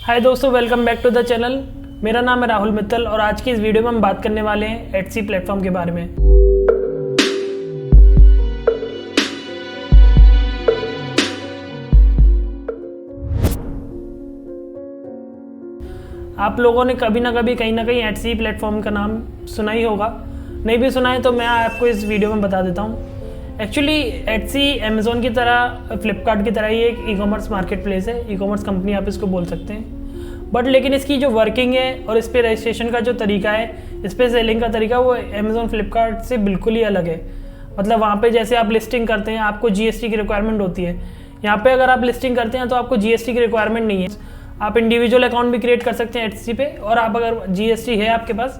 हाय दोस्तों, welcome back to the channel. मेरा नाम है राहुल मित्तल और आज की इस वीडियो में हम बात करने वाले हैं एटसी प्लेटफॉर्म के बारे में। आप लोगों ने कभी ना कभी कहीं ना कहीं एटसी प्लेटफॉर्म का नाम सुना ही होगा। नहीं भी सुना है तो मैं आपको इस वीडियो में बता देता हूँ। एक्चुअली एटसी अमेज़ॉन की तरह, फ्लिपकार्ट की तरह ही एक ई कॉमर्स मार्केट प्लेस है, ई कॉमर्स कंपनी आप इसको बोल सकते हैं। बट लेकिन इसकी जो वर्किंग है और इस पर रजिस्ट्रेशन का जो तरीका है, इस पर सेलिंग का तरीका, वो अमेज़ॉन फ्लिपकार्ट से बिल्कुल ही अलग है। मतलब वहाँ पे जैसे आप लिस्टिंग करते हैं आपको जीएसटी की रिक्वायरमेंट होती है। यहाँ पे अगर आप लिस्टिंग करते हैं तो आपको जीएसटी की रिक्वायरमेंट नहीं है। आप इंडिविजुअल अकाउंट भी क्रिएट कर सकते हैं एटसी पे, और आप अगर जीएसटी है आपके पास,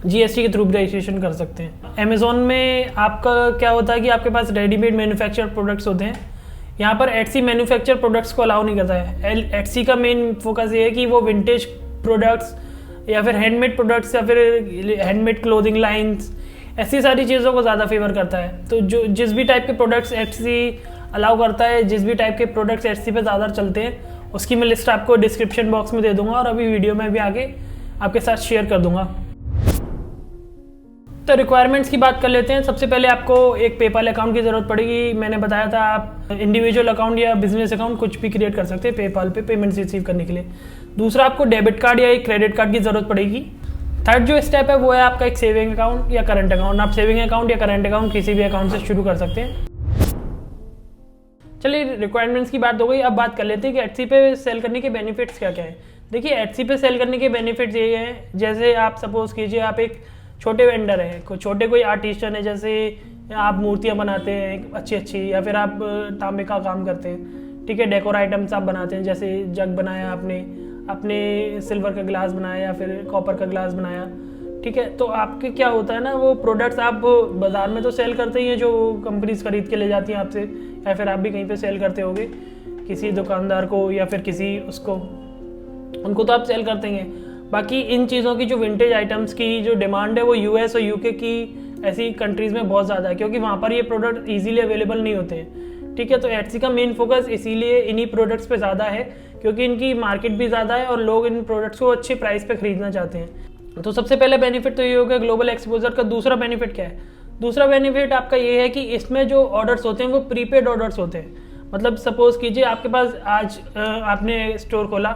जीएसटी के थ्रू भी रजिस्ट्रेशन कर सकते हैं। अमेज़ॉन में आपका क्या होता है कि आपके पास रेडीमेड मैन्युफैक्चर प्रोडक्ट्स होते हैं। यहाँ पर एटसी मैन्युफैक्चर प्रोडक्ट्स को अलाउ नहीं करता है। एटसी का मेन फोकस ये है कि वो विंटेज प्रोडक्ट्स या फिर हैंडमेड प्रोडक्ट्स या फिर हैंडमेड क्लोथिंग लाइंस, ऐसी सारी चीज़ों को ज़्यादा फेवर करता है। तो जो जिस भी टाइप के प्रोडक्ट्स एटसी अलाउ करता है, जिस भी टाइप के प्रोडक्ट्स एटसी पे ज़्यादा चलते हैं, उसकी मैं लिस्ट आपको डिस्क्रिप्शन बॉक्स में दे दूंगा और अभी वीडियो में भी आगे आपके साथ शेयर कर दूंगा। तो रिक्वायरमेंट्स की बात कर लेते हैं। सबसे पहले आपको एक पेपाल अकाउंट की ज़रूरत पड़ेगी। मैंने बताया था आप इंडिविजुअल अकाउंट या बिजनेस अकाउंट कुछ भी क्रिएट कर सकते हैं पेपाल पे पेमेंट्स रिसीव करने के लिए। दूसरा, आपको डेबिट कार्ड या एक क्रेडिट कार्ड की ज़रूरत पड़ेगी। थर्ड जो स्टेप है वो है आपका एक सेविंग अकाउंट या करंट अकाउंट। आप सेविंग अकाउंट या करंट अकाउंट किसी भी अकाउंट से शुरू कर सकते हैं। चलिए, रिक्वायरमेंट्स की बात हो गई। अब बात कर लेते हैं कि एटसी पे सेल करने के बेनिफिट्स क्या क्या है। देखिए, एटसी पे सेल करने के बेनिफिट्स ये हैं, जैसे आप सपोज कीजिए आप एक छोटे वेंडर हैं, छोटे कोई आर्टिस्टन है, जैसे आप मूर्तियाँ बनाते हैं अच्छी अच्छी, या फिर आप तांबे का काम करते हैं, ठीक है, डेकोर आइटम्स आप बनाते हैं, जैसे जग बनाया आपने, अपने सिल्वर का ग्लास बनाया या फिर कॉपर का ग्लास बनाया, ठीक है। तो आपके क्या होता है ना, वो प्रोडक्ट्स आप बाज़ार में तो सेल करते ही हैं, जो कंपनीज खरीद के ले जाती हैं आपसे, या फिर आप भी कहीं पे सेल करते होगे किसी दुकानदार को या फिर किसी उसको, उनको तो आप सेल करते हैं। बाकी इन चीज़ों की जो विंटेज आइटम्स की जो डिमांड है वो यूएस और यूके की ऐसी कंट्रीज़ में बहुत ज़्यादा है, क्योंकि वहाँ पर ये प्रोडक्ट इजीली अवेलेबल नहीं होते हैं, ठीक है। तो एटसी का मेन फोकस इसीलिए इन्हीं प्रोडक्ट्स पे ज़्यादा है, क्योंकि इनकी मार्केट भी ज़्यादा है और लोग इन प्रोडक्ट्स को अच्छे प्राइस पे खरीदना चाहते हैं। तो सबसे पहले बेनिफिट तो ये हो गया ग्लोबल एक्सपोजर का। दूसरा बेनिफिट क्या है? दूसरा बेनिफिट आपका ये है कि इसमें जो ऑर्डर्स होते हैं वो प्रीपेड ऑर्डर्स होते हैं। मतलब सपोज कीजिए आपके पास आज आपने स्टोर खोला,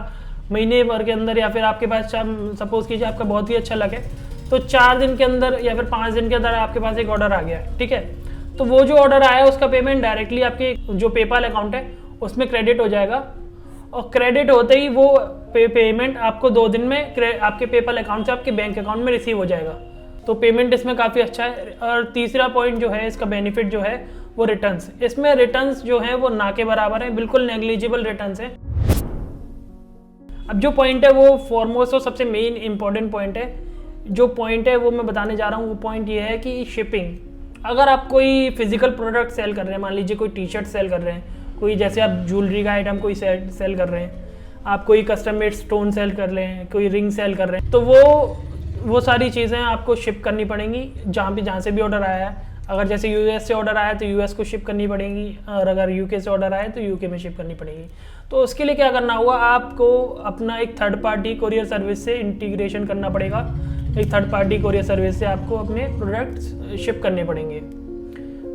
महीने भर के अंदर, या फिर आपके पास सपोज कीजिए आपका बहुत ही अच्छा लगे तो 4 दिन के अंदर या फिर 5 दिन के अंदर आपके पास एक ऑर्डर आ गया, ठीक है। तो वो जो ऑर्डर आया उसका पेमेंट डायरेक्टली आपके जो पेपाल अकाउंट है उसमें क्रेडिट हो जाएगा, और क्रेडिट होते ही वो पेमेंट आपको 2 दिन में आपके पेपाल अकाउंट से आपके बैंक अकाउंट में रिसीव हो जाएगा। तो पेमेंट इसमें काफ़ी अच्छा है। और तीसरा पॉइंट जो है इसका बेनिफिट जो है वो रिटर्न्स। इसमें रिटर्न्स जो है वो ना के बराबर है, बिल्कुल नेग्लिजिबल रिटर्न्स है। अब जो पॉइंट है वो फॉरमोस्ट और सबसे मेन इंपॉर्टेंट पॉइंट है, जो पॉइंट है वो मैं बताने जा रहा हूँ। वो पॉइंट ये है कि शिपिंग। अगर आप कोई फिजिकल प्रोडक्ट सेल कर रहे हैं, मान लीजिए कोई टी शर्ट सेल कर रहे हैं, कोई जैसे आप ज्वेलरी का आइटम कोई सेल कर रहे हैं, आप कोई कस्टम मेड स्टोन सेल कर रहे हैं, कोई रिंग सेल कर रहे हैं, तो वो सारी चीज़ें आपको शिप करनी पड़ेंगी जहाँ से भी ऑर्डर आया है। अगर जैसे यूएस से ऑर्डर आया तो यूएस को शिप करनी पड़ेगी, और अगर यूके से ऑर्डर आया तो यूके में शिप करनी पड़ेगी। तो उसके लिए क्या करना होगा, आपको अपना एक थर्ड पार्टी कोरियर सर्विस से इंटीग्रेशन करना पड़ेगा। एक थर्ड पार्टी कोरियर सर्विस से आपको अपने प्रोडक्ट्स शिप करने पड़ेंगे।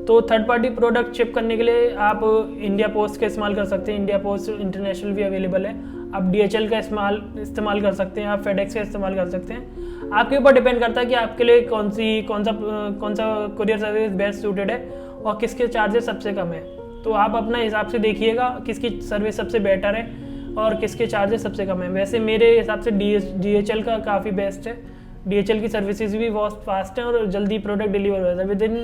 तो थर्ड पार्टी प्रोडक्ट शिप करने के लिए आप इंडिया पोस्ट का इस्तेमाल कर सकते हैं। इंडिया पोस्ट इंटरनेशनल भी अवेलेबल है। आप DHL का इस्तेमाल कर सकते हैं, आप फेडेक्स का इस्तेमाल कर सकते हैं। आपके ऊपर डिपेंड करता है कि आपके लिए कौन सा कुरियर सर्विस बेस्ट सूटेड है और किसके चार्जेस सबसे कम है। तो आप अपना हिसाब से देखिएगा किसकी सर्विस सबसे बेटर है और किसके चार्जेस सबसे कम है। वैसे मेरे हिसाब से DHL का काफ़ी बेस्ट है। DHL की सर्विसेज भी बहुत फास्ट है और जल्दी प्रोडक्ट डिलीवर हो जाता है। विदिन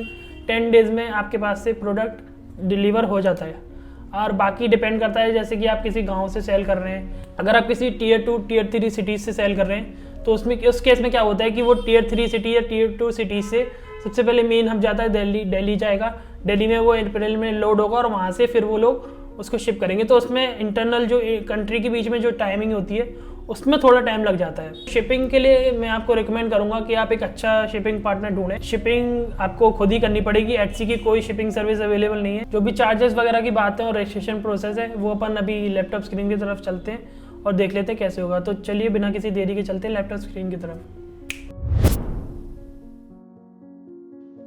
10 डेज़ में आपके पास से प्रोडक्ट डिलीवर हो जाता है। और बाकी डिपेंड करता है, जैसे कि आप किसी गांव से सेल कर रहे हैं, अगर आप किसी Tier 2 Tier 3 सिटीज़ से सेल कर रहे हैं तो उस केस में क्या होता है कि वो Tier 3 सिटी या Tier 2 सिटी से सबसे पहले मेन हब जाता है दिल्ली जाएगा। दिल्ली में वो अप्रैल में लोड होगा और वहाँ से फिर वो लोग उसको शिप करेंगे। तो उसमें इंटरनल जो कंट्री के बीच में जो टाइमिंग होती है उसमें थोड़ा टाइम लग जाता है। शिपिंग के लिए मैं आपको रिकमेंड करूंगा कि आप एक अच्छा शिपिंग पार्टनर ढूंढें। शिपिंग आपको खुद ही करनी पड़ेगी। एटसी की कोई शिपिंग सर्विस अवेलेबल नहीं है। जो भी चार्जेस वगैरह की बात है और रजिस्ट्रेशन प्रोसेस है वो अपन अभी लैपटॉप स्क्रीन की तरफ चलते हैं और देख लेते हैं कैसे होगा। तो चलिए बिना किसी देरी के चलते हैं लैपटॉप स्क्रीन की तरफ।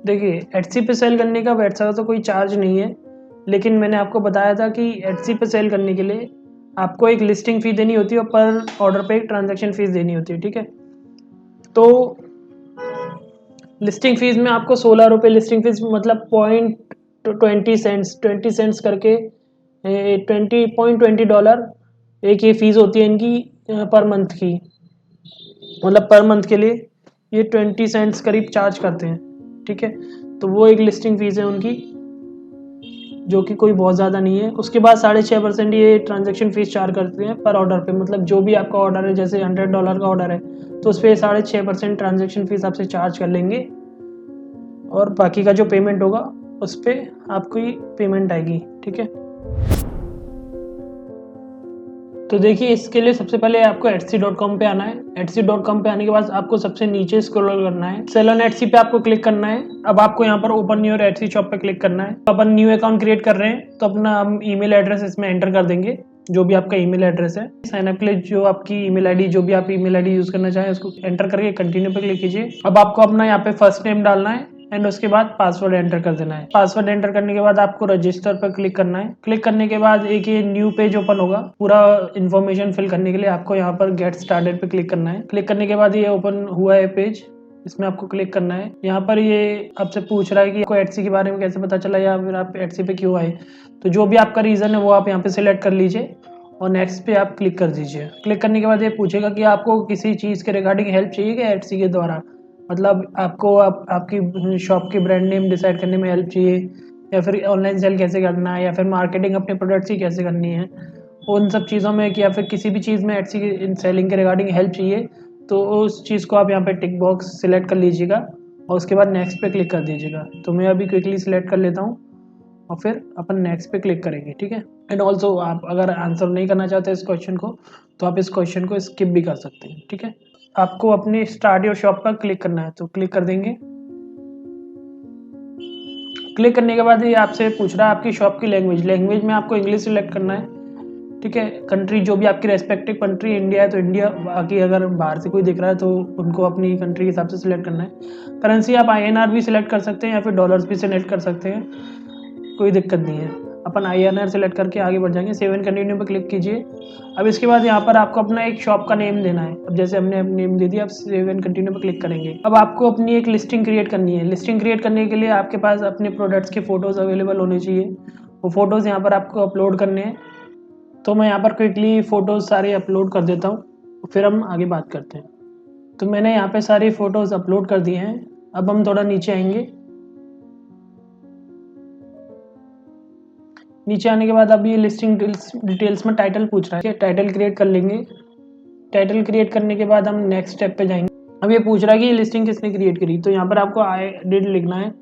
देखिए एटसी पे सेल करने का वैसा तो कोई चार्ज नहीं है, लेकिन मैंने आपको बताया था कि एटसी पे सेल करने के लिए आपको एक लिस्टिंग फ़ी देनी होती है और पर ऑर्डर पे एक ट्रांजैक्शन फ़ीस देनी होती है, ठीक है। तो लिस्टिंग फ़ीस में आपको 16 रुपये लिस्टिंग फ़ीस मतलब $20 करके $20 एक ये फ़ीस होती है इनकी पर मंथ की, मतलब पर मंथ के लिए ये 20 सेंट्स करीब चार्ज करते हैं, ठीक है। तो वो एक लिस्टिंग फ़ीस है उनकी, जो कि कोई बहुत ज़्यादा नहीं है। उसके बाद 6.5% ये ट्रांजैक्शन फ़ीस चार्ज करते हैं पर ऑर्डर पे, मतलब जो भी आपका ऑर्डर है, जैसे $100 का ऑर्डर है तो उस पर 6.5% ट्रांजैक्शन फ़ीस आपसे चार्ज कर लेंगे और बाकी का जो पेमेंट होगा उस पर आपकी पेमेंट आएगी, ठीक है। तो देखिए इसके लिए सबसे पहले आपको etsy.com पे आना है। etsy.com पे आने के बाद आपको सबसे नीचे स्क्रॉल करना है, सेल ऑन एटसी पे आपको क्लिक करना है। अब आपको यहाँ पर ओपन न्यू एटसी शॉप पे क्लिक करना है। तो अपन न्यू अकाउंट क्रिएट कर रहे हैं तो अपना हम ईमेल एड्रेस इसमें एंटर कर देंगे, जो भी आपका ईमेल एड्रेस है। साइन अप के लिए जो आपकी ईमेल आईडी, जो भी आप ईमेल आईडी यूज करना चाहें उसको एंटर करके कंटिन्यू पे क्लिक कीजिए। अब आपको अपना यहाँ पे फर्स्ट नेम डालना है एंड उसके बाद पासवर्ड एंटर कर देना है। पासवर्ड एंटर करने के बाद आपको रजिस्टर पर क्लिक करना है। क्लिक करने के बाद एक ये न्यू पेज ओपन होगा। पूरा इन्फॉर्मेशन फिल करने के लिए आपको यहाँ पर गेट स्टार्टेड पे क्लिक करना है। क्लिक करने के बाद ये ओपन हुआ है पेज, इसमें आपको क्लिक करना है। यहाँ पर ये आपसे पूछ रहा है कि आपको एटसी के बारे में कैसे पता चला या फिर आप एटसी पे क्यों आए। तो जो भी आपका रीज़न है वो आप यहाँ पे सिलेक्ट कर लीजिए और नेक्स्ट पे आप क्लिक कर दीजिए। क्लिक करने के बाद ये पूछेगा कि आपको किसी चीज़ के रिगार्डिंग हेल्प चाहिए क्या एटसी के द्वारा, मतलब आपको आपकी शॉप की ब्रांड नेम डिसाइड करने में हेल्प चाहिए, या फिर ऑनलाइन सेल कैसे करना है, या फिर मार्केटिंग अपने प्रोडक्ट्स की कैसे करनी है, उन सब चीज़ों में, या फिर किसी भी चीज़ में एटसी की सेलिंग के रिगार्डिंग हेल्प चाहिए तो उस चीज़ को आप यहाँ पे टिक बॉक्स सिलेक्ट कर लीजिएगा और उसके बाद नेक्स्ट पे क्लिक कर दीजिएगा। तो मैं अभी क्विकली सिलेक्ट कर लेता हूँ और फिर अपन नेक्स्ट पे क्लिक करेंगे, ठीक है। एंड ऑल्सो आप अगर आंसर नहीं करना चाहते इस क्वेश्चन को तो आप इस क्वेश्चन को स्किप भी कर सकते हैं, ठीक है। आपको अपने स्टार्ट योर शॉप पर क्लिक करना है तो क्लिक कर देंगे। क्लिक करने के बाद ये आपसे पूछ रहा है आपकी शॉप की लैंग्वेज में आपको इंग्लिश सिलेक्ट करना है, ठीक है। कंट्री जो भी आपकी रेस्पेक्टिव कंट्री, इंडिया है तो इंडिया, बाकी अगर बाहर से कोई दिख रहा है तो उनको अपनी कंट्री के हिसाब से सिलेक्ट करना है। करेंसी आप INR भी सिलेक्ट कर सकते हैं या फिर डॉलर्स भी सिलेक्ट कर सकते हैं, कोई दिक्कत नहीं है। अपन INR सेलेक्ट करके आगे बढ़ जाएंगे। सेव एंड कंटिन्यू पे क्लिक कीजिए। अब इसके बाद यहाँ पर आपको अपना एक शॉप का नेम देना है। अब जैसे हमने नेम दे दिया, अब सेव एंड कंटिन्यू पे क्लिक करेंगे। अब आपको अपनी एक लिस्टिंग क्रिएट करनी है। लिस्टिंग क्रिएट करने के लिए आपके पास अपने प्रोडक्ट्स के फोटोज अवेलेबल होने चाहिए। वो फोटोज यहाँ पर आपको अपलोड करने हैं। तो मैं यहाँ पर क्विकली फ़ोटोज़ सारे अपलोड कर देता हूँ, फिर हम आगे बात करते हैं। तो मैंने यहाँ पे सारी फ़ोटोज़ अपलोड कर दी हैं। अब हम थोड़ा नीचे आएंगे। नीचे आने के बाद अब ये लिस्टिंग डिटेल्स में टाइटल पूछ रहा है, टाइटल क्रिएट कर लेंगे। टाइटल क्रिएट करने के बाद हम नेक्स्ट स्टेप पे जाएंगे। अब ये पूछ रहा है कि ये लिस्टिंग किसने क्रिएट करी, तो यहाँ पर आपको आई डिड लिखना है।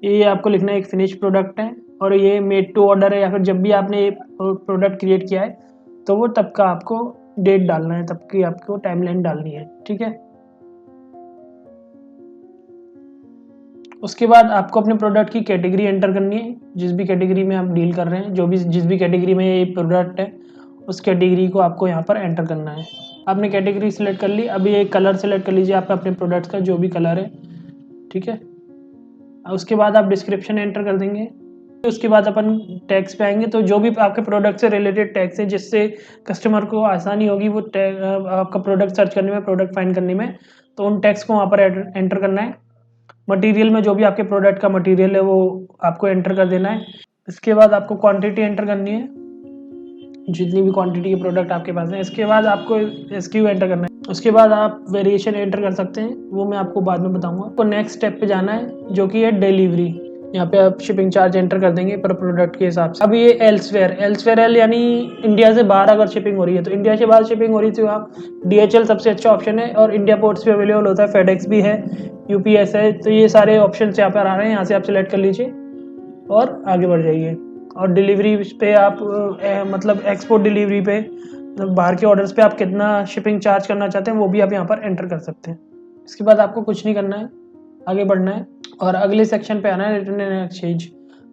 ये आपको लिखना है एक फिनिश प्रोडक्ट है और ये मेड टू ऑर्डर है, या फिर जब भी आपने ये प्रोडक्ट क्रिएट किया है तो वो तब का आपको डेट डालना है, तब की आपको टाइमलाइन डालनी है, ठीक है। उसके बाद आपको अपने प्रोडक्ट की कैटेगरी एंटर करनी है, जिस भी कैटेगरी में आप डील कर रहे हैं, जिस भी कैटेगरी में ये प्रोडक्ट है उस कैटेगरी को आपको यहाँ पर एंटर करना है। आपने कैटेगरी सिलेक्ट कर ली। अब ये कलर सेलेक्ट कर लीजिए आप अपने प्रोडक्ट का जो भी कलर है, ठीक है। उसके बाद आप डिस्क्रिप्शन एंटर कर देंगे। उसके बाद अपन टैग्स पे आएंगे। तो जो भी आपके प्रोडक्ट से रिलेटेड टैग्स हैं जिससे कस्टमर को आसानी होगी वो आपका प्रोडक्ट सर्च करने में, प्रोडक्ट फाइंड करने में, तो उन टैग्स को वहाँ पर एंटर करना है। मटेरियल में जो भी आपके प्रोडक्ट का मटेरियल है वो आपको एंटर कर देना है। इसके बाद आपको क्वांटिटी एंटर करनी है, जितनी भी क्वांटिटी के प्रोडक्ट आपके पास है। इसके बाद आपको SKU एंटर करना है। उसके बाद आप वेरिएशन एंटर कर सकते हैं, वो मैं आपको बाद में बताऊंगा। तो नेक्स्ट स्टेप पे जाना है जो कि है डिलीवरी। यहाँ पे आप शिपिंग चार्ज एंटर कर देंगे पर प्रोडक्ट के हिसाब से। अब ये एल्सवेयर यानी इंडिया से बाहर अगर शिपिंग हो रही है, तो इंडिया से बाहर शिपिंग हो रही थी आप DHL सबसे अच्छा ऑप्शन है और इंडिया पोर्ट्स भी अवेलेबल होता है, FedEx भी है, UPS है। तो ये सारे ऑप्शन यहाँ पर आ रहे हैं, यहाँ से आप सिलेक्ट कर लीजिए और आगे बढ़ जाइए। और डिलीवरी पे आप मतलब एक्सपोर्ट डिलीवरी पे, बाहर के ऑर्डर्स पे आप कितना शिपिंग चार्ज करना चाहते हैं वो भी आप यहाँ पर एंटर कर सकते हैं। इसके बाद आपको कुछ नहीं करना है, आगे बढ़ना है और अगले सेक्शन पे आना है, return and exchange.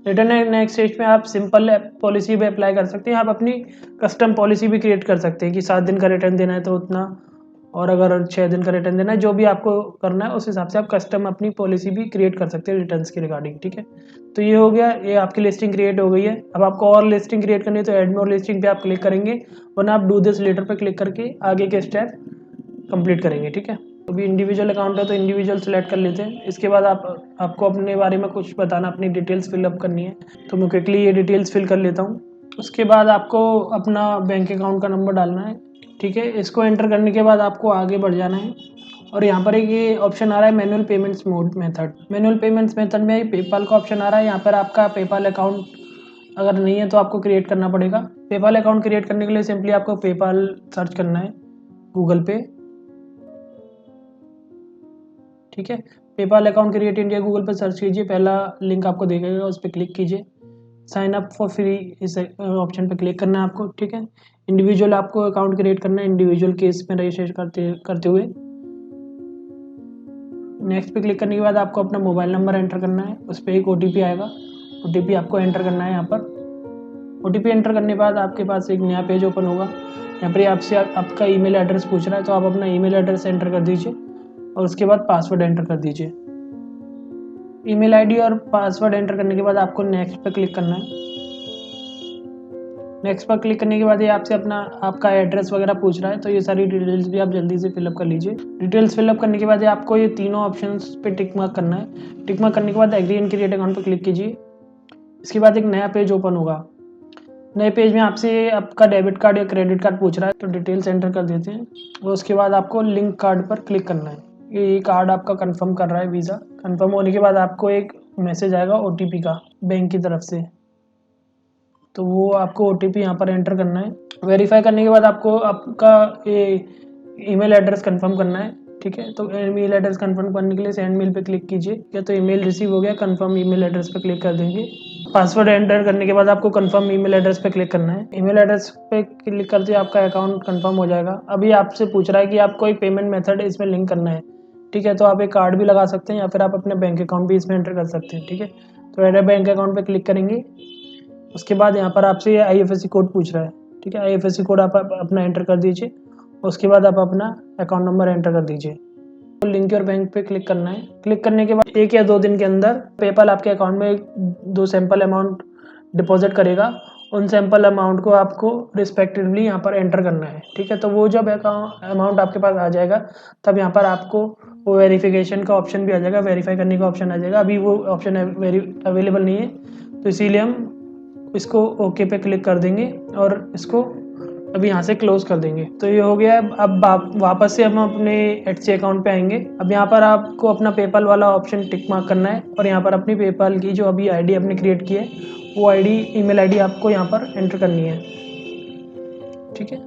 Return next stage में आप सिंपल पॉलिसी भी अप्लाई कर सकते हैं। आप अपनी कस्टम पॉलिसी भी क्रिएट कर सकते हैं कि 7 दिन का रिटर्न देना है तो उतना, और अगर 6 दिन का रिटर्न देना है, जो भी आपको करना है उस हिसाब से आप कस्टम अपनी पॉलिसी भी क्रिएट कर सकते हैं रिटर्न्स के रिगार्डिंग। ठीक है, तो ये हो गया, ये आपकी लिस्टिंग क्रिएट हो गई है। अब आपको और लिस्टिंग क्रिएट करनी है तो ऐड मोर लिस्टिंग पे आप क्लिक करेंगे, वरना आप डू दिस लेटर पे क्लिक करके आगे के स्टेप कंप्लीट करेंगे। ठीक है, अभी इंडिविजुअल अकाउंट है तो इंडिविजुअल सेलेक्ट कर लेते हैं। इसके बाद आपको अपने बारे में कुछ बताना, अपनी डिटेल्स फिलअप करनी है, तो मैं क्विकली ये डिटेल्स फिल कर लेता हूँ। उसके बाद आपको अपना बैंक अकाउंट का नंबर डालना है। ठीक है, इसको एंटर करने के बाद आपको आगे बढ़ जाना है, और यहाँ पर एक ये ऑप्शन आ रहा है manual payments mode method. Manual payments method में पेपाल का ऑप्शन आ रहा है। यहाँ पर आपका पेपाल अकाउंट अगर नहीं है तो आपको क्रिएट करना पड़ेगा। पेपाल अकाउंट क्रिएट करने के लिए सिंपली आपको पेपाल सर्च करना है गूगल पे। ठीक है, PayPal account create India Google पर सर्च कीजिए, पहला लिंक आपको दिखेगा, उस पर क्लिक कीजिए। साइन अप फॉर फ्री इस ऑप्शन पर क्लिक करना है आपको। ठीक है, इंडिविजुअल आपको अकाउंट क्रिएट करना है, इंडिविजुअल केस में रजिस्ट्रेशन करते हुए। नेक्स्ट पे क्लिक करने के बाद आपको अपना मोबाइल नंबर एंटर करना है, उस पर एक OTP आएगा, OTP आपको एंटर करना है यहाँ पर। OTP एंटर करने के बाद आपके पास एक नया पेज ओपन होगा। यहाँ पर आपसे आपका ईमेल एड्रेस पूछ रहा है, तो आप अपना ईमेल एड्रेस एंटर कर दीजिए और उसके बाद पासवर्ड एंटर कर दीजिए। ईमेल आईडी और पासवर्ड एंटर करने के बाद आपको नेक्स्ट पर क्लिक करना है। नेक्स्ट पर क्लिक करने के बाद ये आपसे आपका एड्रेस वगैरह पूछ रहा है, तो ये सारी डिटेल्स भी आप जल्दी से फिलअप कर लीजिए। डिटेल्स फिलअप करने के बाद ये आपको ये तीनों ऑप्शंस पे टिक मार्क करना है। टिक मार्क करने के बाद एग्री एंड क्रिएट अकाउंट पर क्लिक कीजिए। इसके बाद एक नया पेज ओपन होगा। नए पेज में आपसे आपका डेबिट कार्ड या क्रेडिट कार्ड पूछ रहा है, तो डिटेल्स एंटर कर देते हैं और उसके बाद आपको लिंक कार्ड पर क्लिक करना है। ये कार्ड आपका कंफर्म कर रहा है वीज़ा। कंफर्म होने के बाद आपको एक मैसेज आएगा OTP का बैंक की तरफ से, तो वो आपको OTP यहाँ पर एंटर करना है। वेरीफाई करने के बाद आपको आपका ये ईमेल एड्रेस कंफर्म करना है। ठीक है, तो ईमेल एड्रेस कंफर्म करने के लिए सेंड मेल पे क्लिक कीजिए। या तो ईमेल रिसीव हो गया, कंफर्म ईमेल एड्रेस पे क्लिक कर देंगे। पासवर्ड एंटर करने के बाद आपको कंफर्म ईमेल एड्रेस पे क्लिक करना है। ईमेल एड्रेस पे क्लिक करते आपका अकाउंट कंफर्म हो जाएगा। अभी आपसे पूछ रहा है कि आप कोई पेमेंट मेथड इसमें लिंक करना है। ठीक है, तो आप एक कार्ड भी लगा सकते हैं या फिर आप अपने बैंक अकाउंट भी इसमें एंटर कर सकते हैं। ठीक है, तो ऐड बैंक अकाउंट पे क्लिक करेंगे। उसके बाद यहाँ पर आपसे IFSC कोड पूछ रहा है। ठीक है, IFSC कोड आप अपना एंटर कर दीजिए। उसके बाद आप अपना अकाउंट नंबर एंटर कर दीजिए। तो लिंक योर बैंक पे क्लिक करना है। क्लिक करने के बाद 1 या 2 दिन के अंदर पेपाल आपके अकाउंट में 2 सैंपल अमाउंट डिपॉजिट करेगा। उन सैंपल अमाउंट को आपको रिस्पेक्टिवली यहाँ पर एंटर करना है। ठीक है, तो वो जब अमाउंट आपके पास आ जाएगा तब यहाँ पर आपको वो वेरिफिकेशन का ऑप्शन भी आ जाएगा, वेरीफाई करने का ऑप्शन आ जाएगा। अभी वो ऑप्शन अवेलेबल नहीं है, तो इसीलिए हम इसको ओके पे क्लिक कर देंगे और इसको अभी यहाँ से क्लोज कर देंगे। तो ये हो गया। अब वापस से हम अपने HC अकाउंट पे आएंगे। अब यहाँ पर आपको अपना पेपाल वाला ऑप्शन टिक मार्क करना है और यहाँ पर अपनी पेपाल की जो अभी ID आपने क्रिएट की है वो ईमेल ID आपको यहाँ पर एंटर करनी है। ठीक है,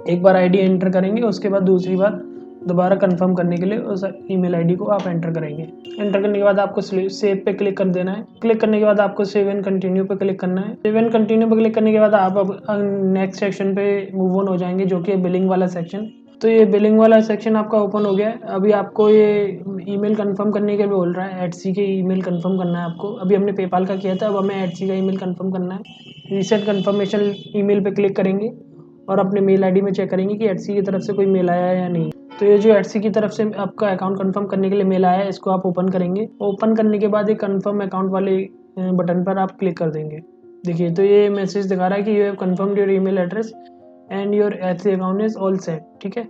एक बार ID एंटर करेंगे, उसके बाद दूसरी बार दोबारा कंफर्म करने के लिए उस ईमेल ID को आप एंटर करेंगे। एंटर करने के बाद आपको सेव पे क्लिक कर देना है। क्लिक करने के बाद आपको सेव एंड कंटिन्यू पे क्लिक करना है। सेव एंड कंटिन्यू पे क्लिक करने के बाद आप अब नेक्स्ट सेक्शन पे मूव ऑन हो जाएंगे, जो कि बिलिंग वाला सेक्शन। तो ये बिलिंग वाला सेक्शन आपका ओपन हो गया है। अभी आपको ये ईमेल कंफर्म करने के लिए बोल रहा है, HC के ईमेल कंफर्म करना है आपको। अभी हमने पेपाल का किया था, अब हमें HC का ईमेल कंफर्म करना है। रीसेट कंफर्मेशन ईमेल पे क्लिक करेंगे और अपने मेल ID में चेक करेंगे कि HC की तरफ से कोई मेल आया है या नहीं। तो ये जो HC की तरफ से आपका अकाउंट कंफर्म करने के लिए मेल आया है, इसको आप ओपन करेंगे। ओपन करने के बाद एक कंफर्म अकाउंट वाले बटन पर आप क्लिक कर देंगे। देखिए, तो ये मैसेज दिखा रहा है कि you have confirmed your email address and your HC account is all set. ठीक है,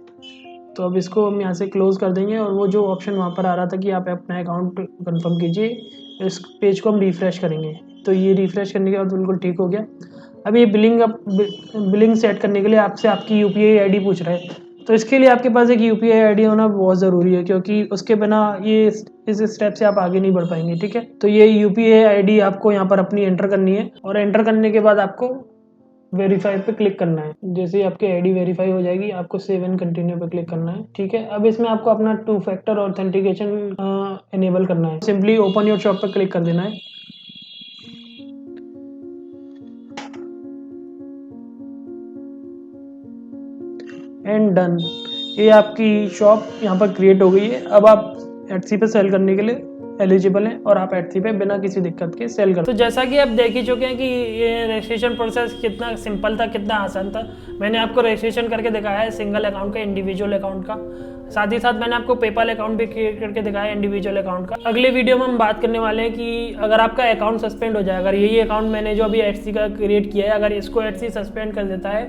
तो अब इसको हम यहाँ से क्लोज कर देंगे और वो जो ऑप्शन वहाँ पर आ रहा था कि आप अपना अकाउंट कंफर्म कीजिए, इस पेज को हम रिफ्रेश करेंगे। तो ये रिफ्रेश करने के बाद बिल्कुल ठीक हो गया। अब ये बिलिंग सेट करने के लिए आपसे आपकी UPI ID पूछ रहा है। तो इसके लिए आपके पास एक UPI ID होना बहुत ज़रूरी है, क्योंकि उसके बिना ये इस स्टेप से आप आगे नहीं बढ़ पाएंगे। ठीक है, तो ये UPI ID आपको यहाँ पर अपनी एंटर करनी है और एंटर करने के बाद आपको वेरीफाई पे क्लिक करना है। जैसे ही आपकी ID वेरीफाई हो जाएगी, आपको सेव एंड कंटिन्यू पे क्लिक करना है। ठीक है, अब इसमें आपको अपना 2 फैक्टर ऑथेंटिकेशन एनेबल करना है। सिंपली ओपन योर शॉप पे क्लिक कर देना है। एंड डन, ये आपकी शॉप यहाँ पर क्रिएट हो गई है। अब आप HC पे सेल करने के लिए एलिजिबल हैं और आप एटसी पे बिना किसी दिक्कत के सेल कर। तो जैसा कि आप देख ही चुके हैं कि ये रजिस्ट्रेशन प्रोसेस कितना सिंपल था, कितना आसान था। मैंने आपको रजिस्ट्रेशन करके दिखाया है सिंगल अकाउंट का, इंडिविजुअल अकाउंट का। साथ ही साथ मैंने आपको पेपाल अकाउंट भी क्रिएट करके दिखाया है इंडिविजुअल अकाउंट का। अगले वीडियो में हम बात करने वाले हैं कि अगर आपका अकाउंट सस्पेंड हो जाए, अगर यही अकाउंट मैंने जो अभी एटसी का क्रिएट किया है, अगर इसको एटसी सस्पेंड कर देता है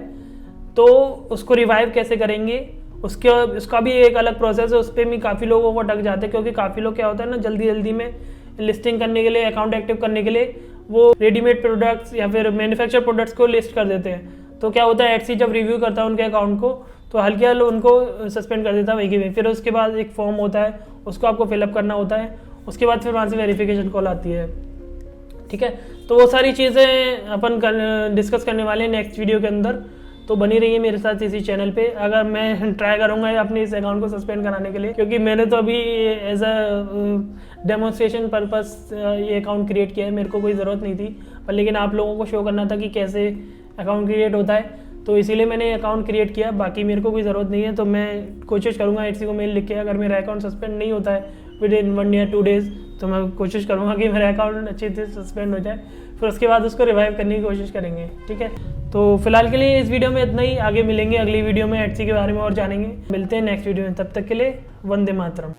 तो उसको रिवाइव कैसे करेंगे, उसका भी एक अलग प्रोसेस है। उस पर भी काफ़ी लोगों को डक जाते हैं, क्योंकि काफ़ी लोग क्या होता है ना, जल्दी जल्दी में लिस्टिंग करने के लिए, अकाउंट एक्टिव करने के लिए वो रेडीमेड प्रोडक्ट्स या फिर मैन्युफैक्चर प्रोडक्ट्स को लिस्ट कर देते हैं। तो क्या होता है, एटसी जब रिव्यू करता है उनके अकाउंट को तो हल्के उनको सस्पेंड कर देता है वही की वही। फिर उसके बाद एक फॉर्म होता है, उसको आपको फिलअप करना होता है। उसके बाद फिर वहाँ से वेरिफिकेशन कॉल आती है। ठीक है, तो वो सारी चीज़ें अपन डिस्कस करने वाले हैं नेक्स्ट वीडियो के अंदर। तो बनी रही है मेरे साथ इसी चैनल पे। अगर मैं ट्राई करूँगा अपने इस अकाउंट को सस्पेंड कराने के लिए, क्योंकि मैंने तो अभी एज अ डेमोन्स्ट्रेशन पर्पस ये अकाउंट क्रिएट किया है, मेरे को कोई ज़रूरत नहीं थी, पर लेकिन आप लोगों को शो करना था कि कैसे अकाउंट क्रिएट होता है, तो इसीलिए मैंने अकाउंट क्रिएट किया। बाकी मेरे को कोई ज़रूरत नहीं है, तो मैं कोशिश करूँगा एटसी को मेल लिख के, अगर मेरा अकाउंट सस्पेंड नहीं होता है विद इन 1 या 2 डेज़, तो मैं कोशिश करूँगा कि मेरा अकाउंट अच्छी तरह सस्पेंड हो जाए। फिर उसके बाद उसको रिवाइव करने की कोशिश करेंगे। ठीक है, तो फिलहाल के लिए इस वीडियो में इतना ही। आगे मिलेंगे अगली वीडियो में, एटसी के बारे में और जानेंगे। मिलते हैं नेक्स्ट वीडियो में, तब तक के लिए वंदे मातरम।